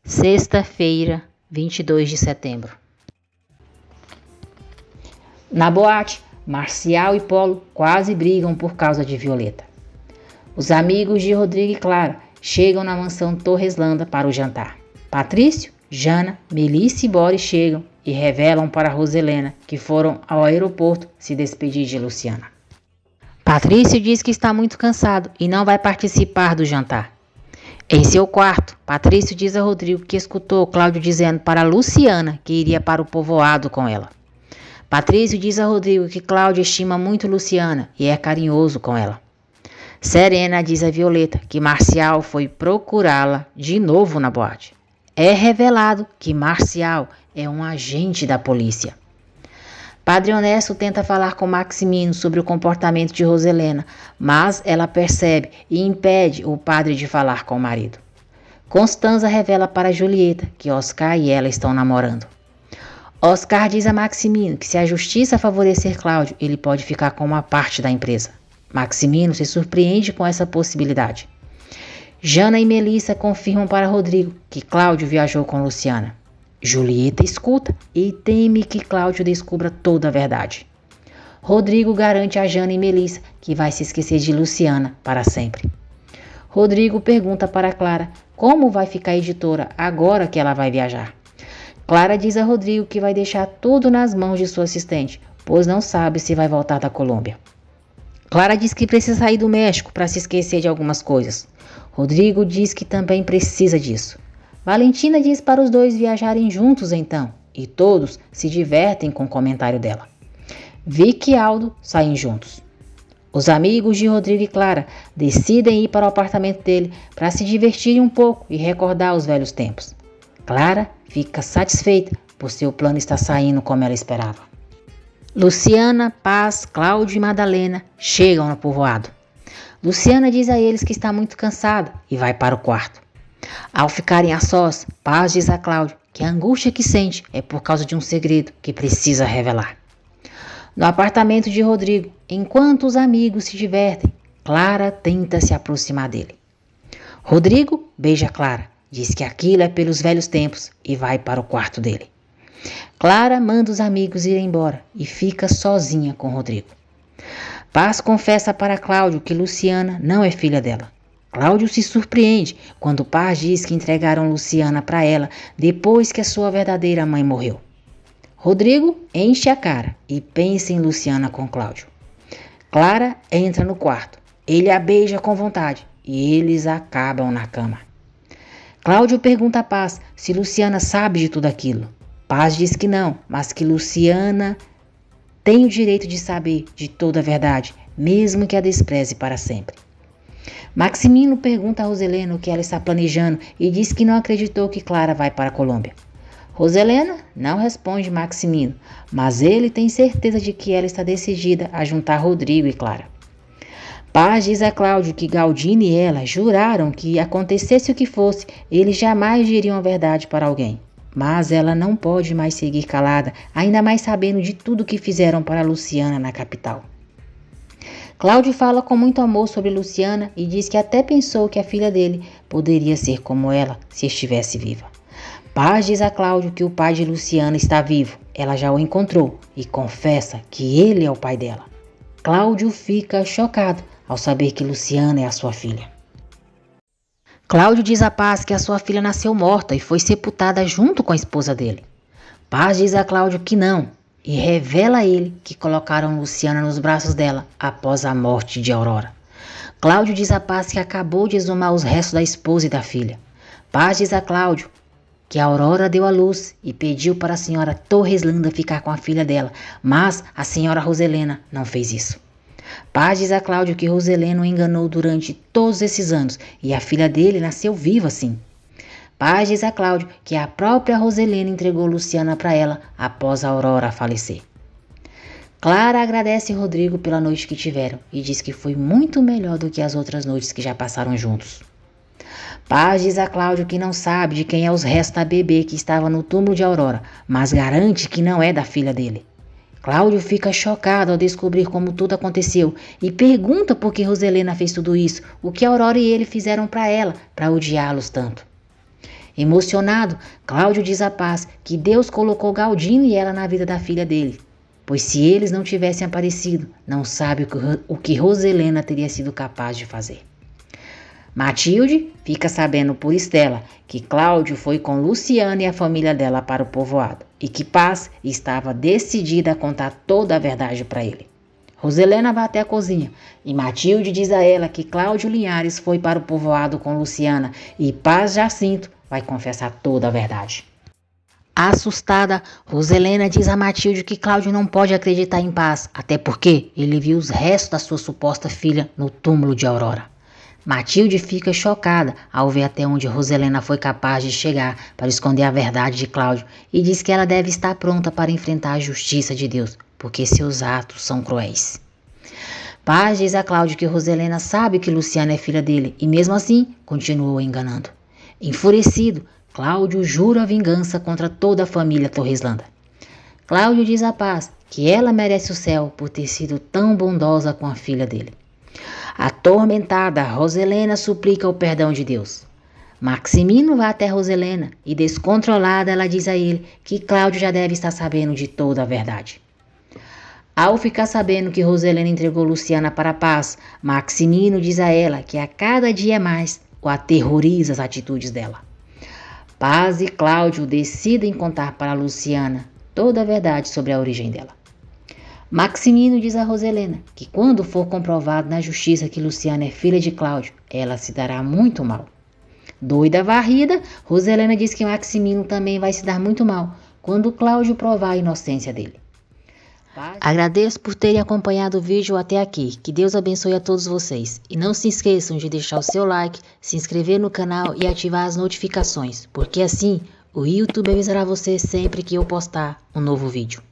Sexta-feira, 22 de setembro. Na boate, Marcial e Polo quase brigam por causa de Violeta. Os amigos de Rodrigo e Clara chegam na mansão Torreslanda para o jantar. Patrício, Jana, Melissa e Boris chegam e revelam para Roselena que foram ao aeroporto se despedir de Luciana. Patrício diz que está muito cansado e não vai participar do jantar. Em seu quarto, Patrício diz a Rodrigo que escutou Cláudio dizendo para Luciana que iria para o povoado com ela. Patrício diz a Rodrigo que Cláudio estima muito Luciana e é carinhoso com ela. Serena diz a Violeta que Marcial foi procurá-la de novo na boate. É revelado que Marcial é um agente da polícia. Padre Honesto tenta falar com Maximino sobre o comportamento de Roselena, mas ela percebe e impede o padre de falar com o marido. Constanza revela para Julieta que Oscar e ela estão namorando. Oscar diz a Maximino que se a justiça favorecer Cláudio, ele pode ficar com uma parte da empresa. Maximino se surpreende com essa possibilidade. Jana e Melissa confirmam para Rodrigo que Cláudio viajou com Luciana. Julieta escuta e teme que Cláudio descubra toda a verdade. Rodrigo garante a Jana e Melissa que vai se esquecer de Luciana para sempre. Rodrigo pergunta para Clara como vai ficar a editora agora que ela vai viajar. Clara diz a Rodrigo que vai deixar tudo nas mãos de sua assistente, pois não sabe se vai voltar da Colômbia. Clara diz que precisa sair do México para se esquecer de algumas coisas. Rodrigo diz que também precisa disso. Valentina diz para os dois viajarem juntos então, e todos se divertem com o comentário dela. Vicky e Aldo saem juntos. Os amigos de Rodrigo e Clara decidem ir para o apartamento dele para se divertirem um pouco e recordar os velhos tempos. Clara fica satisfeita por seu plano estar saindo como ela esperava. Luciana, Paz, Cláudio e Madalena chegam no povoado. Luciana diz a eles que está muito cansada e vai para o quarto. Ao ficarem a sós, Paz diz a Cláudio que a angústia que sente é por causa de um segredo que precisa revelar. No apartamento de Rodrigo, enquanto os amigos se divertem, Clara tenta se aproximar dele. Rodrigo beija Clara, diz que aquilo é pelos velhos tempos e vai para o quarto dele. Clara manda os amigos ir embora e fica sozinha com Rodrigo. Paz confessa para Cláudio que Luciana não é filha dela. Cláudio se surpreende quando Paz diz que entregaram Luciana para ela depois que a sua verdadeira mãe morreu. Rodrigo enche a cara e pensa em Luciana com Cláudio. Clara entra no quarto, ele a beija com vontade e eles acabam na cama. Cláudio pergunta a Paz se Luciana sabe de tudo aquilo. Paz diz que não, mas que Luciana tem o direito de saber de toda a verdade, mesmo que a despreze para sempre. Maximino pergunta a Roselena o que ela está planejando e diz que não acreditou que Clara vai para a Colômbia. Roselena não responde Maximino, mas ele tem certeza de que ela está decidida a juntar Rodrigo e Clara. Paz diz a Cláudio que Galdino e ela juraram que acontecesse o que fosse, eles jamais diriam a verdade para alguém. Mas ela não pode mais seguir calada, ainda mais sabendo de tudo que fizeram para Luciana na capital. Cláudio fala com muito amor sobre Luciana e diz que até pensou que a filha dele poderia ser como ela se estivesse viva. Paz diz a Cláudio que o pai de Luciana está vivo, ela já o encontrou e confessa que ele é o pai dela. Cláudio fica chocado ao saber que Luciana é a sua filha. Cláudio diz a Paz que a sua filha nasceu morta e foi sepultada junto com a esposa dele. Paz diz a Cláudio que não e revela a ele que colocaram Luciana nos braços dela após a morte de Aurora. Cláudio diz a Paz que acabou de exumar os restos da esposa e da filha. Paz diz a Cláudio que a Aurora deu à luz e pediu para a senhora Torreslanda ficar com a filha dela, mas a senhora Roselena não fez isso. Paz diz a Cláudio que Roselena o enganou durante todos esses anos e a filha dele nasceu viva sim. Paz diz a Cláudio que a própria Roselena entregou Luciana para ela após a Aurora falecer. Clara agradece Rodrigo pela noite que tiveram e diz que foi muito melhor do que as outras noites que já passaram juntos. Paz diz a Cláudio que não sabe de quem é os restos da bebê que estava no túmulo de Aurora, mas garante que não é da filha dele. Cláudio fica chocado ao descobrir como tudo aconteceu e pergunta por que Roselena fez tudo isso, o que Aurora e ele fizeram para ela, para odiá-los tanto. Emocionado, Cláudio diz a Paz que Deus colocou Galdino e ela na vida da filha dele, pois se eles não tivessem aparecido, não sabe o que Roselena teria sido capaz de fazer. Matilde fica sabendo por Estela que Cláudio foi com Luciana e a família dela para o povoado e que Paz estava decidida a contar toda a verdade para ele. Roselena vai até a cozinha e Matilde diz a ela que Cláudio Linhares foi para o povoado com Luciana e Paz Jacinto vai confessar toda a verdade. Assustada, Roselena diz a Matilde que Cláudio não pode acreditar em Paz, até porque ele viu os restos da sua suposta filha no túmulo de Aurora. Matilde fica chocada ao ver até onde Roselena foi capaz de chegar para esconder a verdade de Cláudio e diz que ela deve estar pronta para enfrentar a justiça de Deus, porque seus atos são cruéis. Paz diz a Cláudio que Roselena sabe que Luciana é filha dele e mesmo assim continuou enganando. Enfurecido, Cláudio jura vingança contra toda a família Torreslanda. Cláudio diz a Paz que ela merece o céu por ter sido tão bondosa com a filha dele. Atormentada, Roselena suplica o perdão de Deus. Maximino vai até Roselena e, descontrolada, ela diz a ele que Cláudio já deve estar sabendo de toda a verdade. Ao ficar sabendo que Roselena entregou Luciana para a Paz, Maximino diz a ela que a cada dia mais o aterroriza as atitudes dela. Paz e Cláudio decidem contar para Luciana toda a verdade sobre a origem dela. Maximino diz a Roselena que quando for comprovado na justiça que Luciana é filha de Cláudio, ela se dará muito mal. Doida varrida, Roselena diz que Maximino também vai se dar muito mal quando Cláudio provar a inocência dele. Agradeço por terem acompanhado o vídeo até aqui. Que Deus abençoe a todos vocês. E não se esqueçam de deixar o seu like, se inscrever no canal e ativar as notificações, porque assim o YouTube avisará você sempre que eu postar um novo vídeo.